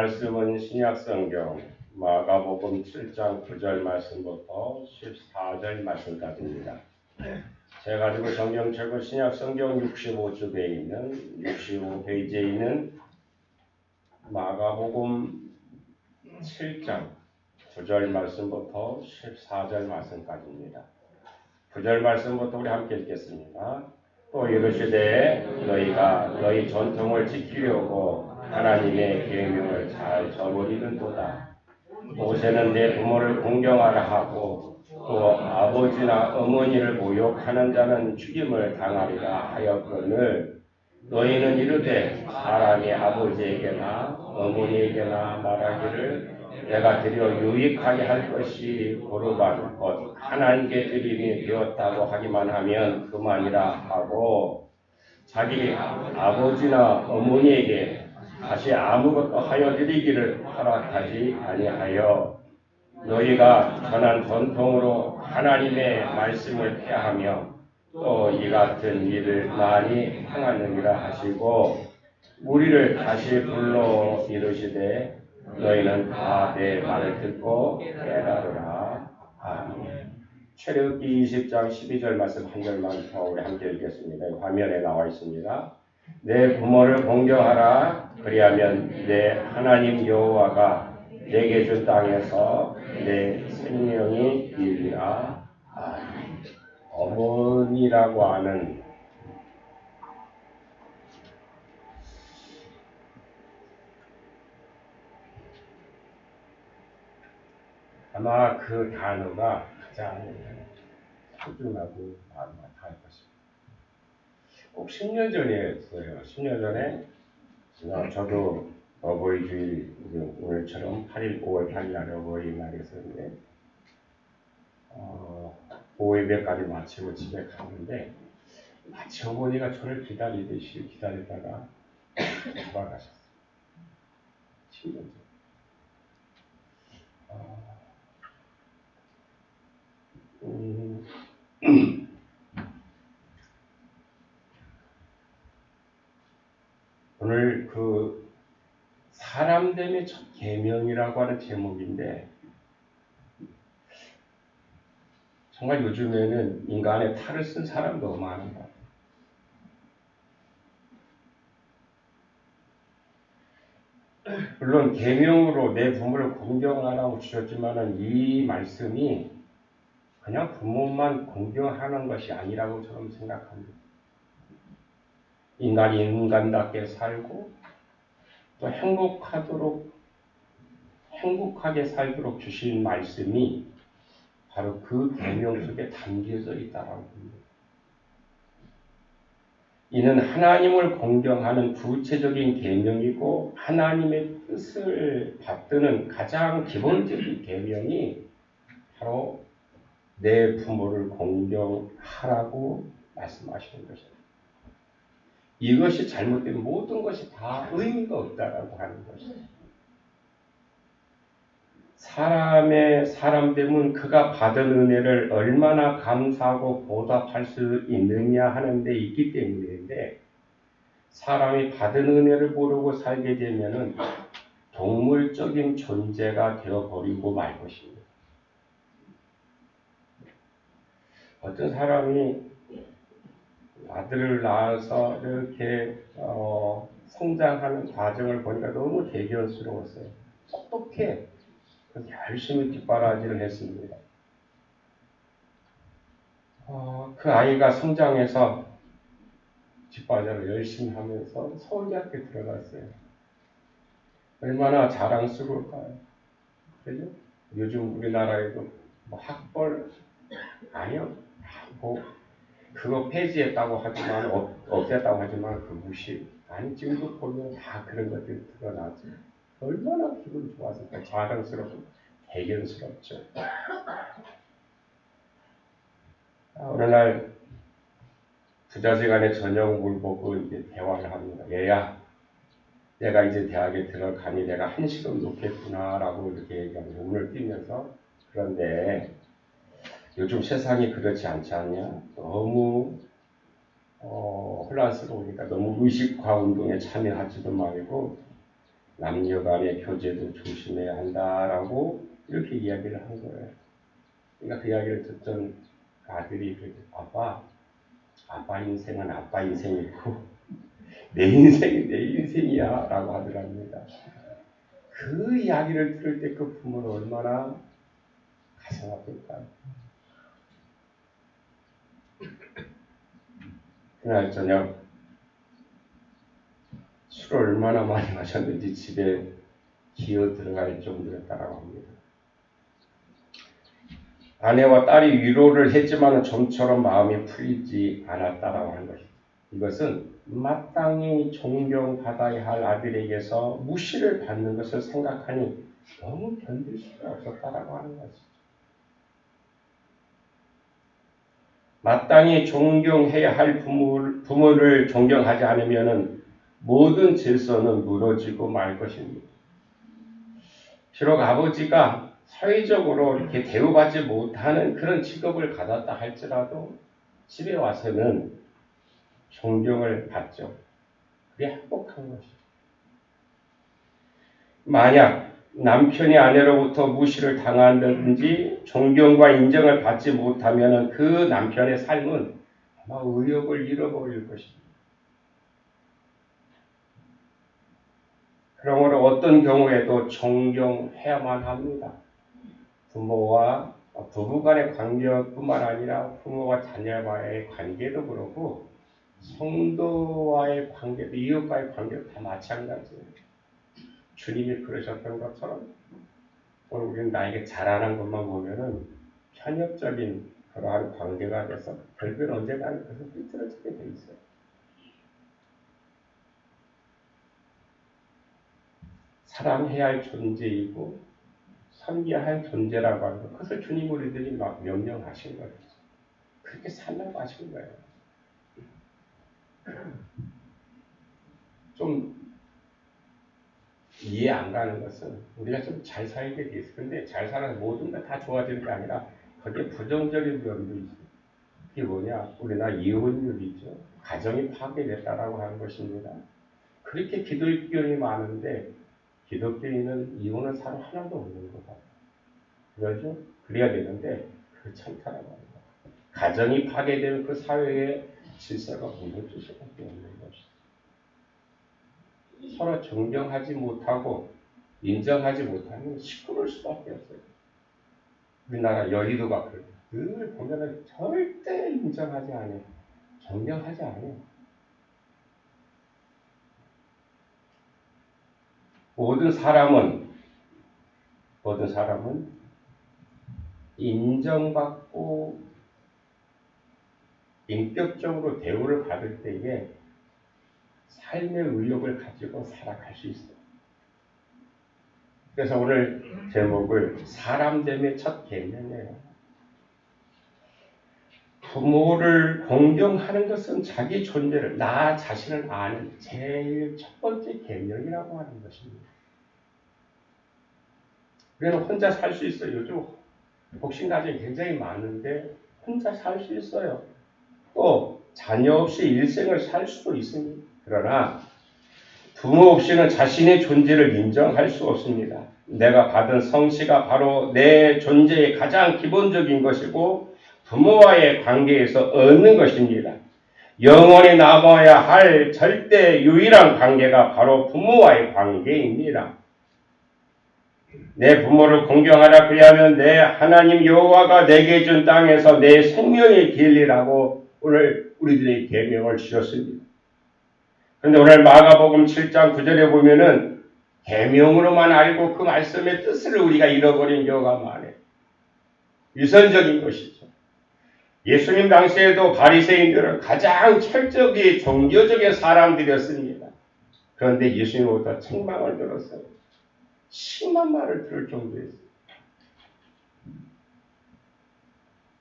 말씀은 신약성경 마가복음 7장 9절 말씀부터 14절 말씀까지입니다. 제가 가지고 성경책은 신약성경 65페이지에 있는 마가복음 7장 9절 말씀부터 14절 말씀까지입니다. 9절 말씀부터 우리 함께 읽겠습니다. 또 이르시되 너희가 너희 전통을 지키려고 하나님의 계명을 잘 저버리는도다. 모세는 내 부모를 공경하라 하고 또 아버지나 어머니를 모욕하는 자는 죽임을 당하리라 하였거늘 너희는 이르되 사람이 아버지에게나 어머니에게나 말하기를 내가 드려 유익하게 할 것이 고르반 곧 하나님께 드림이 되었다고 하기만 하면 그만이라 하고 자기 아버지나 어머니에게 다시 아무것도 하여 드리기를 허락하지 아니하여 너희가 전한 전통으로 하나님의 말씀을 폐하며 또 이 같은 일을 많이 행하느니라 하시고 우리를 다시 불러 이르시되 너희는 다 내 말을 듣고 깨달으라. 아멘. 출애굽기 20장 12절 말씀 한 절만 더 우리 함께 읽겠습니다. 화면에 나와 있습니다. 내 부모를 공경하라. 그리하면 내 하나님 여호와가 내게 준 땅에서 내 생명이 이르리라. 아멘. 어머니라고 하는 아마 그 단어가 가장 소중하고 마음 아파할 것입니다. 꼭 10년 전이었어요. 10년 전에 저도 어버이 주일 오늘처럼 5월 8일 날 어버이날이었는데 오후 예배까지 마치고 집에 갔는데 마치 어머니가 저를 기다리듯이 기다리다가 돌아가셨어요. 10년 전. 오늘 그 사람됨의 첫 계명이라고 하는 제목인데 정말 요즘에는 인간의 탈을 쓴 사람도 많은 것 같아요. 물론 계명으로 내 부모를 공경하라고 주셨지만은 이 말씀이 그냥 부모만 공경하는 것이 아니라고 저는 생각합니다. 인간이 인간답게 살고 또 행복하게 살도록 주신 말씀이 바로 그 계명 속에 담겨져 있다라고 봅니다. 이는 하나님을 공경하는 구체적인 계명이고 하나님의 뜻을 받드는 가장 기본적인 계명이 바로 내 부모를 공경하라고 말씀하시는 것입니다. 이것이 잘못된 모든 것이 다 의미가 없다라고 하는 것입니다. 사람됨은 그가 받은 은혜를 얼마나 감사하고 보답할 수 있느냐 하는 데 있기 때문인데 사람이 받은 은혜를 모르고 살게 되면은 동물적인 존재가 되어버리고 말 것입니다. 어떤 사람이 아들을 낳아서 이렇게 성장하는 과정을 보니까 너무 대견스러웠어요. 어떻게 열심히 뒷바라지를 했습니다. 그 아이가 성장해서 뒷바라지를 열심히 하면서 서울대학교에 들어갔어요. 얼마나 자랑스러울까요? 그죠? 요즘 우리나라에도 학벌 아니요. 그거 폐지했다고 하지만 없앴다고 하지만 그 무시. 아니 지금도 보면 다 그런 것들이 드러나죠. 얼마나 기분 좋았을까. 자랑스럽고 대견스럽죠. 어느 날 부자지간에 저녁을 먹고 이제 대화를 합니다. 얘야, 내가 이제 대학에 들어가니 내가 한시름 놓겠구나라고 이렇게 얘기하면 눈을 띄면서 그런데 요즘 세상이 그렇지 않지 않냐? 너무 혼란스러우니까 너무 의식화 운동에 참여하지도 말고 남녀 간의 교제도 조심해야 한다라고 이렇게 이야기를 한 거예요. 그러니까 그 이야기를 듣던 아들이 아빠 인생은 아빠 인생이고 내 인생이 내 인생이야 라고 하더랍니다. 그 이야기를 들을 때 그 부모는 얼마나 가슴 아플까요? 그날 저녁 술을 얼마나 많이 마셨는지 집에 기어 들어갈 정도였다고 합니다. 아내와 딸이 위로를 했지만 좀처럼 마음이 풀리지 않았다라고 하는 것입니다. 이것은 마땅히 존경받아야 할 아들에게서 무시를 받는 것을 생각하니 너무 견딜 수가 없었다라고 하는 것이죠. 마땅히 존경해야 할 부모를 존경하지 않으면 모든 질서는 무너지고 말 것입니다. 비록 아버지가 사회적으로 이렇게 대우받지 못하는 그런 직업을 가졌다 할지라도 집에 와서는 존경을 받죠. 그게 행복한 것이죠. 만약 남편이 아내로부터 무시를 당한다든지 존경과 인정을 받지 못하면 그 남편의 삶은 아마 의욕을 잃어버릴 것입니다. 그러므로 어떤 경우에도 존경해야만 합니다. 부모와 부부간의 관계뿐만 아니라 부모와 자녀와의 관계도 그렇고 성도와의 관계도 이웃과의 관계도 다 마찬가지예요. 주님이 그러셨던 것처럼 오늘 우리는 나에게 잘하는 것만 보면은 편협적인 그러한 관계가 돼서 결국은 언젠가는 그것을 삐뚤어지게 돼 있어요. 사랑해야 할 존재이고 섬겨야 할 존재라고 하는 것, 그것을 주님 우리들이 막 명령하신 거예요. 그렇게 살라고 하신 거예요. 좀 이해 안 가는 것은 우리가 좀 잘 살게 돼 있어요. 근데 잘 살아서 모든 게 다 좋아지는 게 아니라 거기에 부정적인 면도 있어요. 그게 뭐냐? 우리나라 이혼율이죠. 가정이 파괴됐다라고 하는 것입니다. 그렇게 기독교인이 많은데 기독교인은 이혼한 사람 하나도 없는 거다. 그러죠? 그래야 되는데 그렇지 않다라고 합니다. 가정이 파괴되면 그 사회의 질서가 무너질 수밖에 없는 것이죠. 서로 존경하지 못하고 인정하지 못하면 시끄러울 수밖에 없어요. 우리나라 여의도가 그래요. 늘 보면은 절대 인정하지 않아요. 존경하지 않아요. 모든 사람은 인정받고 인격적으로 대우를 받을 때에 삶의 의욕을 가지고 살아갈 수 있어요. 그래서 오늘 제목을 사람됨의 첫 계명이에요. 부모를 공경하는 것은 자기 존재를, 나 자신을 아는 제일 첫 번째 계명이라고 하는 것입니다. 우리는 혼자 살 수 있어요. 요즘 복싱 가정이 굉장히 많은데 혼자 살 수 있어요. 또 자녀 없이 일생을 살 수도 있습니다. 그러나 부모 없이는 자신의 존재를 인정할 수 없습니다. 내가 받은 성씨가 바로 내 존재의 가장 기본적인 것이고 부모와의 관계에서 얻는 것입니다. 영원히 남아야 할 절대 유일한 관계가 바로 부모와의 관계입니다. 내 부모를 공경하라 그리하면 내 하나님 여호와가 내게 준 땅에서 내 생명의 길이라고 오늘 우리들의 계명을 주셨습니다. 그런데 오늘 마가복음 7장 9절에 보면은 계명으로만 알고 그 말씀의 뜻을 우리가 잃어버린 경우가 많아요. 위선적인 것이죠. 예수님 당시에도 바리새인들은 가장 철저히 종교적인 사람들이었습니다. 그런데 예수님보다 책망을 들었어요. 심한 말을 들을 정도였어요.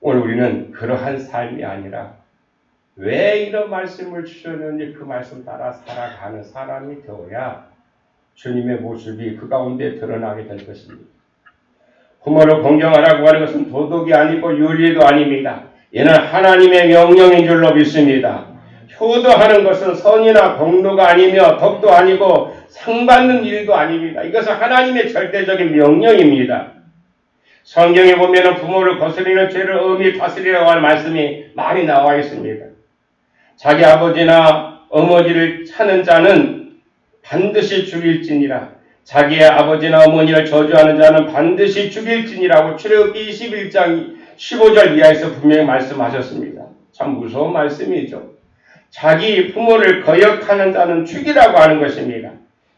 오늘 우리는 그러한 삶이 아니라 왜 이런 말씀을 주셨는지 그 말씀 따라 살아가는 사람이 되어야 주님의 모습이 그 가운데 드러나게 될 것입니다. 부모를 공경하라고 하는 것은 도덕이 아니고 윤리도 아닙니다. 이는 하나님의 명령인 줄로 믿습니다. 효도하는 것은 선이나 공로가 아니며 덕도 아니고 상받는 일도 아닙니다. 이것은 하나님의 절대적인 명령입니다. 성경에 보면 부모를 거스리는 죄를 엄히 다스리라고 하는 말씀이 많이 나와 있습니다. 자기 아버지나 어머니를 차는 자는 반드시 죽일지니라. 자기의 아버지나 어머니를 저주하는 자는 반드시 죽일지니라고 출애굽기 21장 15절 이하에서 분명히 말씀하셨습니다. 참 무서운 말씀이죠. 자기 부모를 거역하는 자는 죽이라고 하는 것입니다.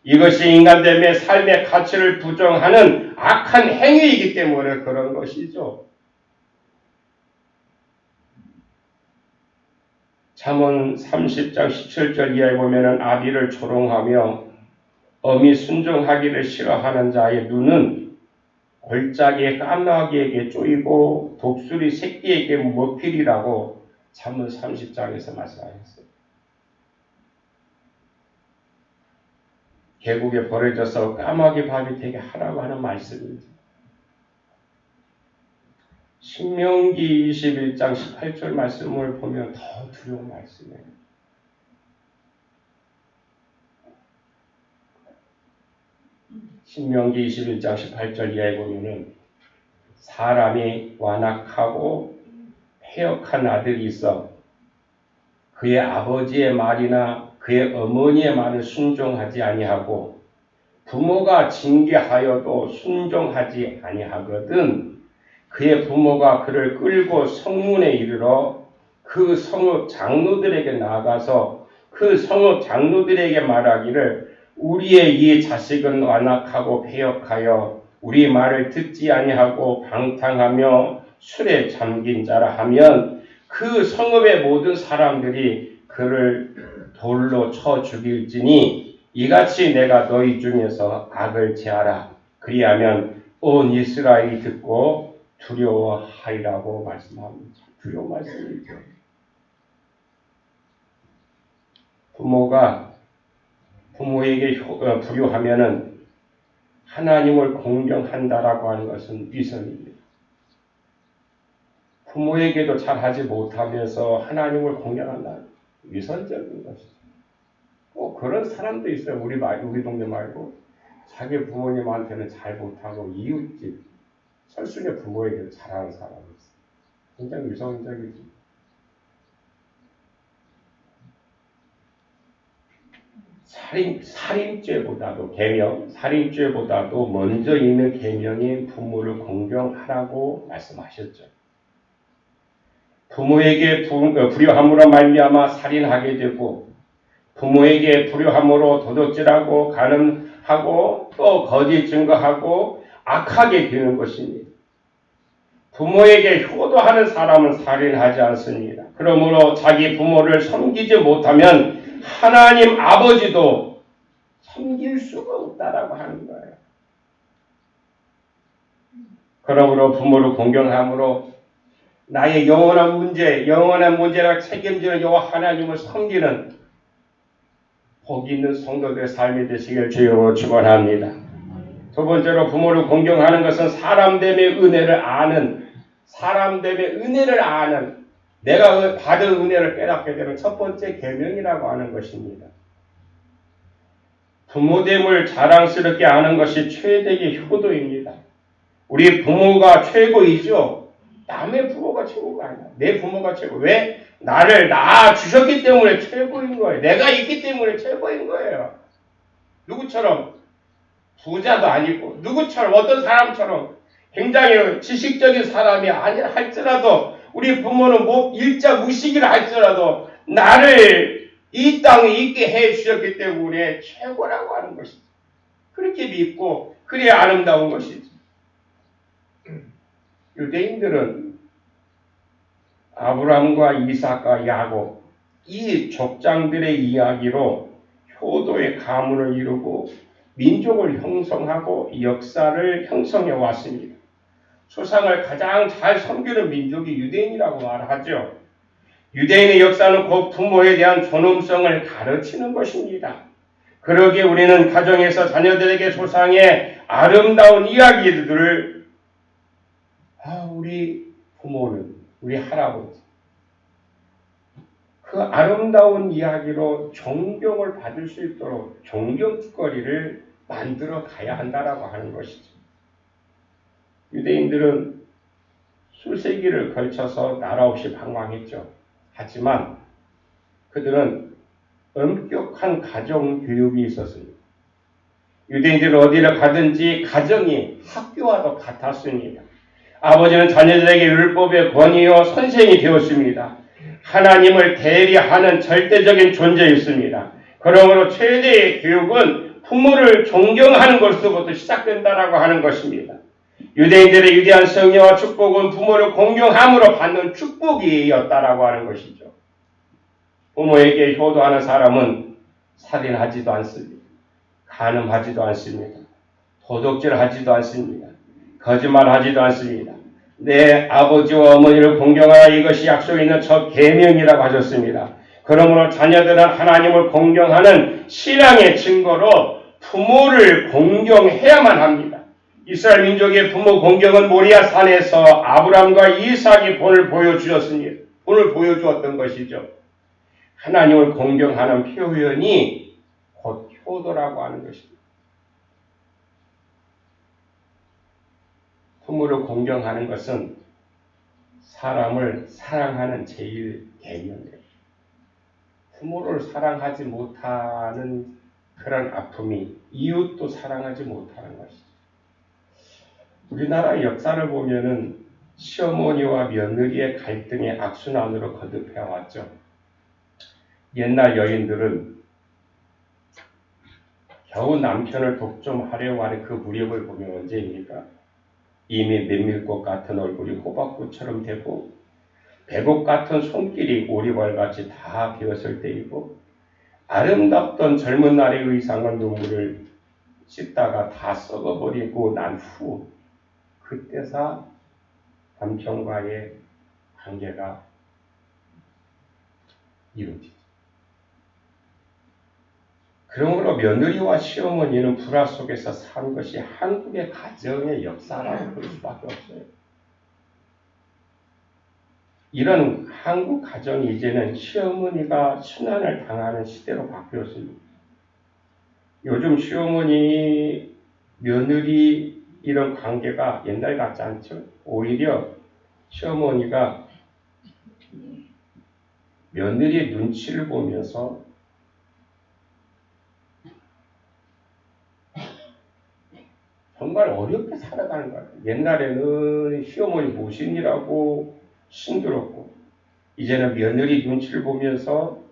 이것이 인간됨의 삶의 가치를 부정하는 악한 행위이기 때문에 그런 것이죠. 잠언 30장 17절 이하에 보면 아비를 조롱하며 엄히 순종하기를 싫어하는 자의 눈은 골짜기의 까마귀에게 쪼이고 독수리 새끼에게 먹히리라고 잠언 30장에서 말씀하셨어요. 계곡에 버려져서 까마귀 밥이 되게 하라고 하는 말씀입니다. 신명기 21장 18절 말씀을 보면 더 두려운 말씀이에요. 신명기 21장 18절 이하에 보면은 사람이 완악하고 패역한 아들이 있어 그의 아버지의 말이나 그의 어머니의 말을 순종하지 아니하고 부모가 징계하여도 순종하지 아니하거든 그의 부모가 그를 끌고 성문에 이르러 그 성읍 장로들에게 나아가서 그 성읍 장로들에게 말하기를 우리의 이 자식은 완악하고 패역하여 우리 말을 듣지 아니하고 방탕하며 술에 잠긴 자라 하면 그 성읍의 모든 사람들이 그를 돌로 쳐 죽일지니 이같이 내가 너희 중에서 악을 제하라. 그리하면 온 이스라엘이 듣고 두려워하리라고 말씀합니다. 두려운 말씀이죠. 부모가 부모에게 불효하면은 하나님을 공경한다라고 하는 것은 위선입니다. 부모에게도 잘하지 못하면서 하나님을 공경한다. 위선적인 것이죠. 그런 사람도 있어요. 우리 동네 말고 자기 부모님한테는 잘 못하고 이웃집 설순의 부모에게도 잘하는 사람이 있어요. 굉장히 위선적이죠. 살인죄보다도 먼저 있는 계명인 부모를 공경하라고 말씀하셨죠. 부모에게 불효함으로 말미암아 살인하게 되고 부모에게 불효함으로 도둑질하고 간음하고 또 거짓 증거하고 악하게 되는 것입니다. 부모에게 효도하는 사람은 살인하지 않습니다. 그러므로 자기 부모를 섬기지 못하면 하나님 아버지도 섬길 수가 없다라고 하는 거예요. 그러므로 부모를 공경함으로 나의 영원한 문제를 책임지는 여호와 하나님을 섬기는 복 있는 성도들의 삶이 되시길 주여 축원합니다. 두 번째로 부모를 공경하는 것은 사람됨의 은혜를 아는 내가 받은 은혜를 깨닫게 되는 첫 번째 계명이라고 하는 것입니다. 부모됨을 자랑스럽게 아는 것이 최대의 효도입니다. 우리 부모가 최고이죠. 남의 부모가 최고가 아니야. 내 부모가 최고. 왜? 나를 낳아주셨기 때문에 최고인 거예요. 내가 있기 때문에 최고인 거예요. 누구처럼 부자도 아니고 누구처럼 어떤 사람처럼 굉장히 지식적인 사람이 아니라 할지라도 우리 부모는 일자 무식이라 할지라도 나를 이 땅에 있게 해주셨기 때문에 최고라고 하는 것이죠. 그렇게 믿고 그래야 아름다운 것이죠. 유대인들은 아브라함과 이삭과 야곱 이 족장들의 이야기로 효도의 가문을 이루고 민족을 형성하고 역사를 형성해 왔습니다. 조상을 가장 잘 섬기는 민족이 유대인이라고 말하죠. 유대인의 역사는 곧 부모에 대한 존엄성을 가르치는 것입니다. 그러기에 우리는 가정에서 자녀들에게 조상의 아름다운 이야기들을 우리 부모는 우리 할아버지 그 아름다운 이야기로 존경을 받을 수 있도록 존경거리를 만들어 가야 한다라고 하는 것이죠. 유대인들은 수세기를 걸쳐서 나라 없이 방황했죠. 하지만 그들은 엄격한 가정 교육이 있었습니다. 유대인들은 어디를 가든지 가정이 학교와도 같았습니다. 아버지는 자녀들에게 율법의 권위요 선생이 되었습니다. 하나님을 대리하는 절대적인 존재였습니다. 그러므로 최대의 교육은 부모를 존경하는 것으로부터 시작된다라고 하는 것입니다. 유대인들의 위대한 성령과 축복은 부모를 공경함으로 받는 축복이었다라고 하는 것이죠. 부모에게 효도하는 사람은 살인하지도 않습니다. 간음하지도 않습니다. 도둑질하지도 않습니다. 거짓말하지도 않습니다. 내 아버지와 어머니를 공경하라 이것이 약속에 있는 첫 계명이라고 하셨습니다. 그러므로 자녀들은 하나님을 공경하는 신앙의 증거로 부모를 공경해야만 합니다. 이스라엘 민족의 부모 공경은 모리아 산에서 아브람과 이삭이 본을 보여주었습니다. 본을 보여주었던 것이죠. 하나님을 공경하는 표현이 곧 효도라고 하는 것입니다. 부모를 공경하는 것은 사람을 사랑하는 제일 개념이에요. 부모를 사랑하지 못하는 그런 아픔이 이웃도 사랑하지 못하는 것이죠. 우리나라 역사를 보면은 시어머니와 며느리의 갈등의 악순환으로 거듭해왔죠. 옛날 여인들은 겨우 남편을 독점하려고 하는 그 무렵을 보면 언제입니까? 이미 메밀꽃 같은 얼굴이 호박꽃처럼 되고 백옥 같은 손길이 오리발같이 다 비었을 때이고 아름답던 젊은 날의 의상과 눈물을 씻다가 다 썩어버리고 난 후 그때서 남편과의 관계가 이루어지죠. 그러므로 며느리와 시어머니는 불화 속에서 산 것이 한국의 가정의 역사라고 볼 수밖에 없어요. 이런 한국 가정이 이제는 시어머니가 순환을 당하는 시대로 바뀌었습니다. 요즘 시어머니, 며느리 이런 관계가 옛날 같지 않죠. 오히려 시어머니가 며느리의 눈치를 보면서 정말 어렵게 살아가는 거예요. 옛날에는 시어머니 모신이라고 힘들었고 이제는 며느리 눈치를 보면서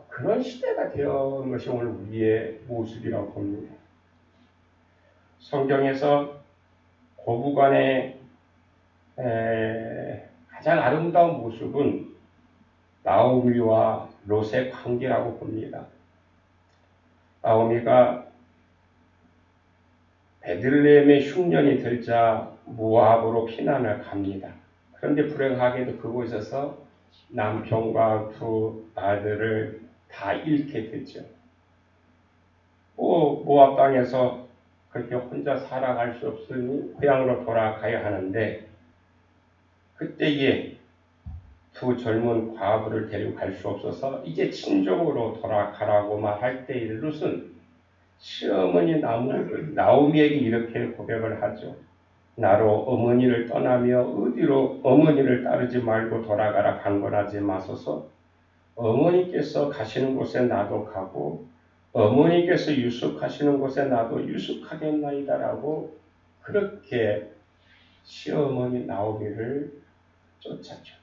그런 시대가 되어온 것이 오늘 우리의 모습이라고 봅니다. 성경에서 고부간의 가장 아름다운 모습은 나오미와 롯의 관계라고 봅니다. 나오미가 베들레헴의 흉년이 들자 모압으로 피난을 갑니다. 그런데 불행하게도 그곳에서 남편과 두 아들을 다 잃게 되죠. 모압 땅에서 그렇게 혼자 살아갈 수 없으니 고향으로 돌아가야 하는데 그때에 두 젊은 과부를 데리고 갈 수 없어서 이제 친정으로 돌아가라고 말할 때 룻은 시어머니 나오미에게 이렇게 고백을 하죠. 나로 어머니를 떠나며 어디로 어머니를 따르지 말고 돌아가라 강권하지 마소서. 어머니께서 가시는 곳에 나도 가고 어머니께서 유숙하시는 곳에 나도 유숙하겠나이다라고 그렇게 시어머니 나오미를 쫓았죠.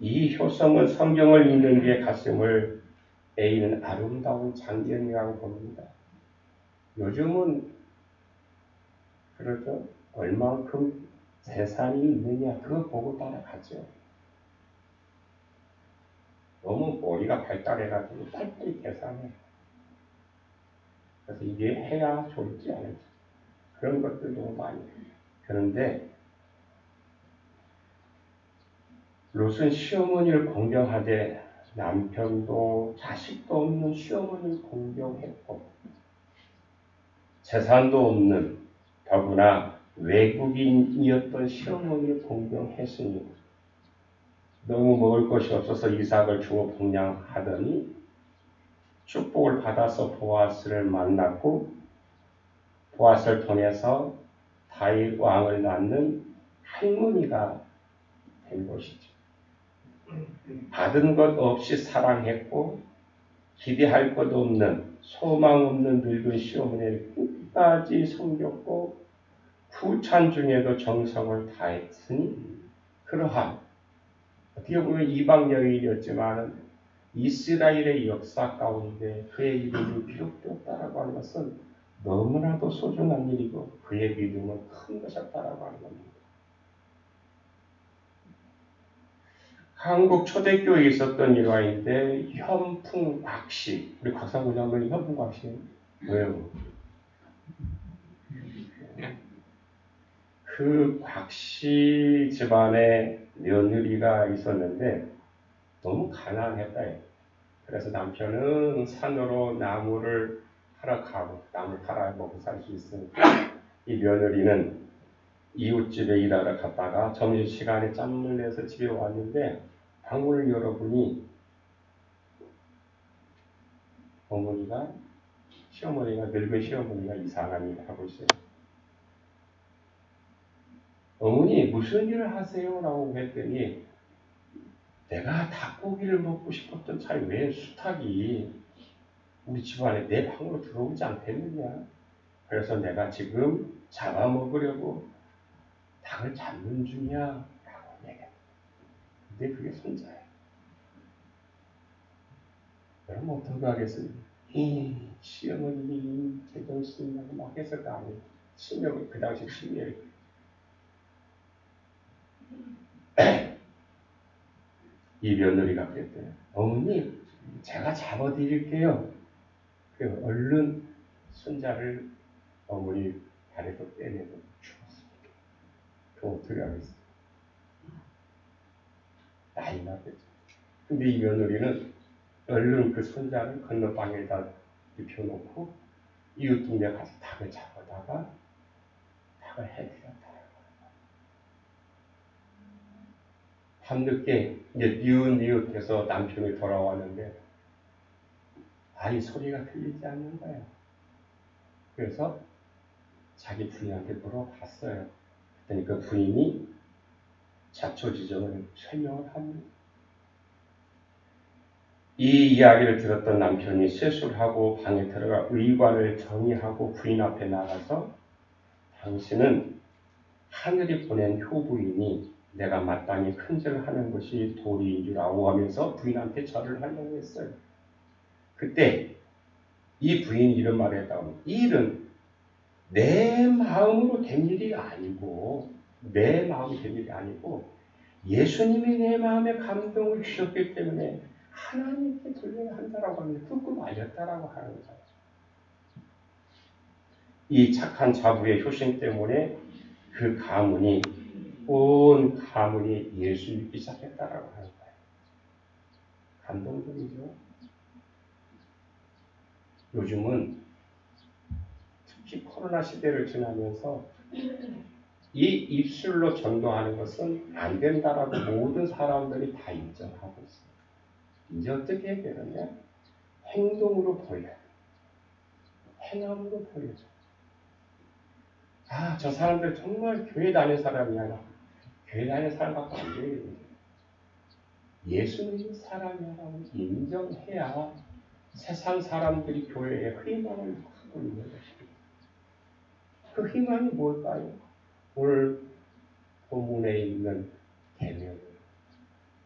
이 효성은 성경을 읽는 이의 가슴을 에이는 아름다운 장면이라고 봅니다. 요즘은 그러죠. 얼만큼 재산이 있느냐 그거 보고 따라가죠. 너무 머리가 발달해가지고 빨리빨리 계산해. 그래서 이게 해야 좋을지 않을지 그런 것들 너무 많이 해요. 그런데 롯은 시어머니를 공경하되 남편도 자식도 없는 시어머니를 공경했고 재산도 없는 더구나 외국인이었던 시어머니를 공경했으니 너무 먹을 것이 없어서 이삭을 주어 봉양하더니 축복을 받아서 보아스를 만났고 보아스를 통해서 다윗 왕을 낳는 할머니가 된 것이죠. 받은 것 없이 사랑했고 기대할 것 없는 소망 없는 늙은 시어머니를 끝까지 섬겼고 후찬 중에도 정성을 다했으니 그러한 어떻게 보면 이방 여인이었지만 이스라엘의 역사 가운데 그의 이름이 기록되었다라고 하는 것은 너무나도 소중한 일이고 그의 믿음은 큰 것이었다라고 하는 겁니다. 한국 초대교회에 있었던 일화인데 현풍곽씨, 우리 곽상군 장로님 현풍곽씨 왜요? 그 곽씨 집안에 며느리가 있었는데 너무 가난했다. 그래서 남편은 산으로 나무를 팔아 가고 나무를 팔아 먹고 살 수 있으니까 이 며느리는 이웃집에 일하러 갔다가 점심시간에 짬을 내서 집에 왔는데 방문을 열어보니 늙은 시어머니가 이상한 일을 하고 있어요. 어머니 무슨 일을 하세요? 라고 했더니 내가 닭고기를 먹고 싶었던 차에 왜 수탉이 우리 집안에 내 방으로 들어오지 않겠느냐? 그래서 내가 지금 잡아먹으려고 닭을 잡는 중이야 라고 얘기했다. 근데 그게 손자예요. 여러분 어떻게 하겠습니까? 시어머니 제정신이라고 막 했을 거 아니에요. 치명을 그 당시 치명이 이 며느리가 그랬대요. 어머니 제가 잡아드릴게요. 그 얼른 손자를 어머니 발에서 떼내고 죽었습니다. 그럼 어떻게 하겠어요? 나이 나겠죠. 근데 이 며느리는 얼른 그 손자를 건너방에다 입혀놓고 이웃 동네 가서 닭을 잡아다가 닭을 해드렸다. 밤늦게 이제 니웃니웃해서 남편이 돌아왔는데 아이 소리가 들리지 않는 거예요. 그래서 자기 부인한테 물어봤어요. 그랬더니 그 부인이 자초지종을 설명을 합니다. 이 이야기를 들었던 남편이 세수하고 방에 들어가 의관을 정리하고 부인 앞에 나가서 당신은 하늘이 보낸 효부이니 내가 마땅히 큰절을 하는 것이 도리인 줄 아오 하면서 부인한테 절을 하려고 했어요. 그때 이 부인이 이런 말을 했다고. 이 일은 내 마음으로 된 일이 아니고 예수님이 내 마음에 감동을 주셨기 때문에 하나님께 돌려야 한다라고 하는데 꾹꾹 말렸다라고 하는 거죠. 이 착한 자부의 효심 때문에 그 가문이 온 가문이 예수 믿기 시작했다라고 하는 거예요. 감동적이죠. 요즘은 특히 코로나 시대를 지나면서 이 입술로 전도하는 것은 안 된다라고 모든 사람들이 다 인정하고 있어요. 이제 어떻게 해야 되느냐? 행동으로 보여요. 행함으로 보여줘. 저 사람들 정말 교회 다니는 사람이야. 교회 다니는 사람 갖고 안 돼요. 예수 믿는 사람이라고 인정해야 세상 사람들이 교회에 희망을 갖고 있는 것입니다. 그 희망이 뭘까요? 오늘 본문에 있는 계명,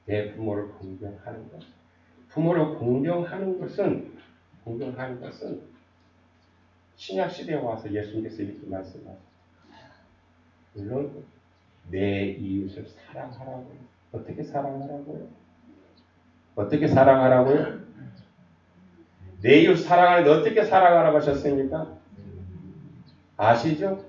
내 부모를 공경하는 것. 부모를 공경하는 것은 신약 시대에 와서 예수님께서 이렇게 말씀하셨어요. 물론 내 이웃을 사랑하라고요. 어떻게 사랑하라고요? 어떻게 사랑하라고요? 내 이웃 사랑하는데 어떻게 사랑하라고 하셨습니까? 아시죠?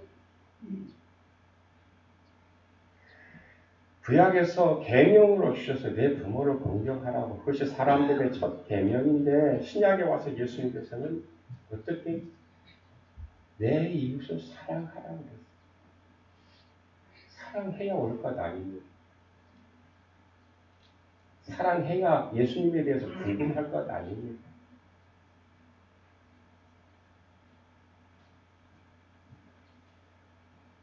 구약에서 계명으로 주셔서 내 부모를 공경하라고. 그것이 사람들의 첫 계명인데 신약에 와서 예수님께서는 어떻게 내 이웃을 사랑하라고 했어요. 사랑해야 올 것 아닙니까? 사랑해야 예수님에 대해서 궁금할 것 아닙니까?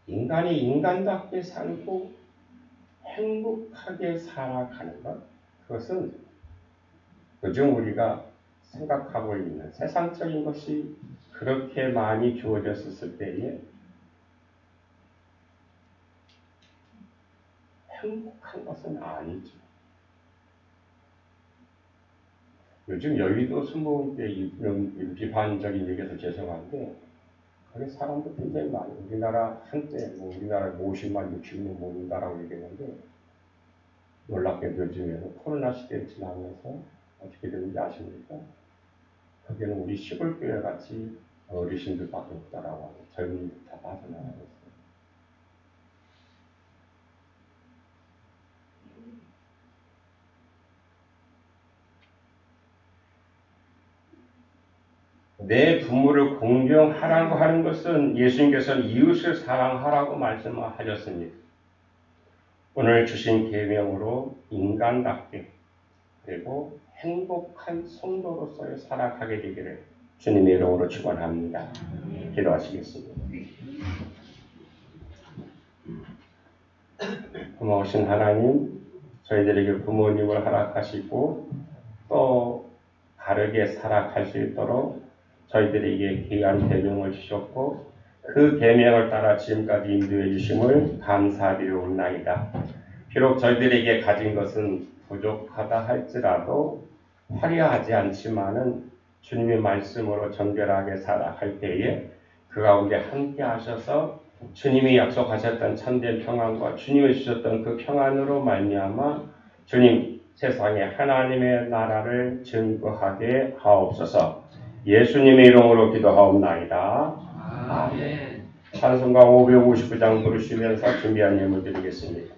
인간이 인간답게 살고 행복하게 살아가는 것, 그것은 요즘 우리가 생각하고 있는 세상적인 것이 그렇게 많이 주어졌을 때에 행복한 것은 아니죠. 요즘 여의도 순복음교회 비판적인 얘기해서 죄송한데 거기 사람도 굉장히 많아요. 우리나라 한때 우리나라에 50만, 60만 모인다라고 얘기했는데 놀랍게도 요즘에는 코로나 시대를 지나면서 어떻게 되는지 아십니까? 거기는 우리 시골교회 같이 어르신들밖에 없다라고 하고 젊은이들 다 빠져나가고 있어요. 내 부모를 공경하라고 하는 것은 예수님께서는 이웃을 사랑하라고 말씀하셨습니다. 오늘 주신 계명으로 인간답게 그리고 행복한 성도로서의 살아가게 되기를 주님의 이름으로 축원합니다. 기도하시겠습니다. 고마우신 하나님, 저희들에게 부모님을 허락하시고 또 바르게 살아갈 수 있도록 저희들에게 귀한 계명을 주셨고 그 계명을 따라 지금까지 인도해 주심을 감사드리옵나이다. 비록 저희들에게 가진 것은 부족하다 할지라도 화려하지 않지만은 주님의 말씀으로 정결하게 살아갈 때에 그 가운데 함께 하셔서 주님이 약속하셨던 참된 평안과 주님이 주셨던 그 평안으로 말미암아 주님 세상에 하나님의 나라를 증거하게 하옵소서. 예수님의 이름으로 기도하옵나이다. 아멘. 찬송가 559장 부르시면서 준비한 예물 드리겠습니다.